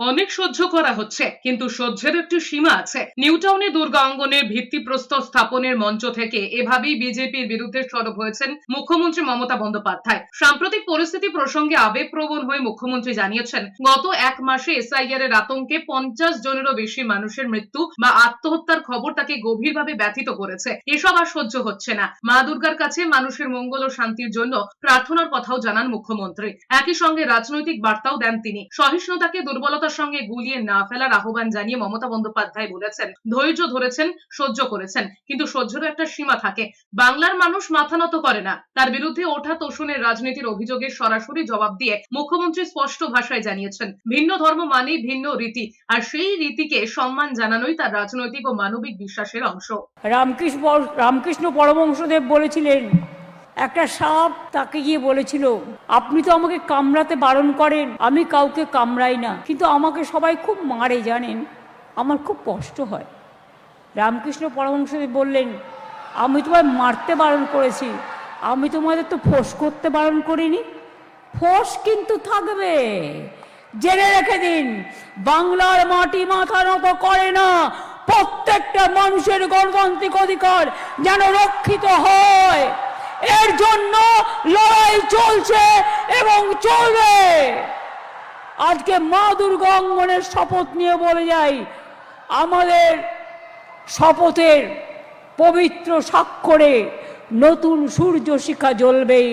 অনেক সহ্য করা হচ্ছে, কিন্তু সহ্যের একটি সীমা আছে। নিউটাউনে দুর্গা অঙ্গনের ভিত্তিপ্রস্তর স্থাপনের মঞ্চ থেকে এভাবেই বিজেপির বিরুদ্ধে সরব হয়েছেন মুখ্যমন্ত্রী মমতা বন্দ্যোপাধ্যায়। সাম্প্রতিক পরিস্থিতি প্রসঙ্গে আবেগপ্রবণ হয়ে মুখ্যমন্ত্রী জানিয়েছেন, গত এক মাসে এসআইআর এর আতঙ্কে 50 জনেরও বেশি মানুষের মৃত্যু বা আত্মহত্যার খবর তাকে গভীরভাবে ব্যথিত করেছে। এসব আর সহ্য হচ্ছে না। মা দুর্গার কাছে মানুষের মঙ্গল ও শান্তির জন্য প্রার্থনার কথাও জানান মুখ্যমন্ত্রী। একই সঙ্গে রাজনৈতিক বার্তাও দেন তিনি। সহিষ্ণুতাকে দুর্বলতার সঙ্গে গুলিয়ে না ফেলার আহ্বান জানিয়ে মমতা বন্দ্যোপাধ্যায় বলেছেন, ধৈর্য ধরেছেন, সহ্য করেছেন, কিন্তু সহ্যেরও একটা সীমা থাকে। বাংলার মানুষ মাথা নত করে না। তার বিরুদ্ধে ওঠা তোষণের রাজনীতির অভিযোগের সরাসরি জবাব দিয়ে মুখ্যমন্ত্রী স্পষ্ট ভাষায় জানিয়েছেন, ভিন্ন ধর্ম মানেই ভিন্ন রীতি, আর সেই রীতিকে সম্মান জানানোই তার রাজনৈতিক ও মানবিক বিশ্বাসের অংশ। রামকৃষ্ণ পরমহংসদেব বলেছিলেন, একটা সাপ তাকে গিয়ে বলেছিল, আপনি তো আমাকে কামড়াতে বারণ করেন, আমি কাউকে কামড়াই না, কিন্তু আমাকে সবাই খুব মারে জানেন, আমার খুব কষ্ট হয়। রামকৃষ্ণ পরমহংসদেব বললেন, আমি তোমায় মারতে বারণ করেছি, আমি তোমাদের তো ফোঁস করতে বারণ করিনি। ফোঁস কিন্তু থাকবে, জেনে রেখে দিন। বাংলার মাটি মাথা নত করে না। প্রত্যেকটা মানুষের গণতান্ত্রিক অধিকার যেন রক্ষিত হয়, এর জন্য লড়াই চলছে এবং চলবে। আজকে মা দুর্গা অঙ্গনের শপথ নিয়ে বলে যাই, আমাদের শপথের পবিত্র স্বাক্ষরে নতুন সূর্য শিখা জ্বলবেই।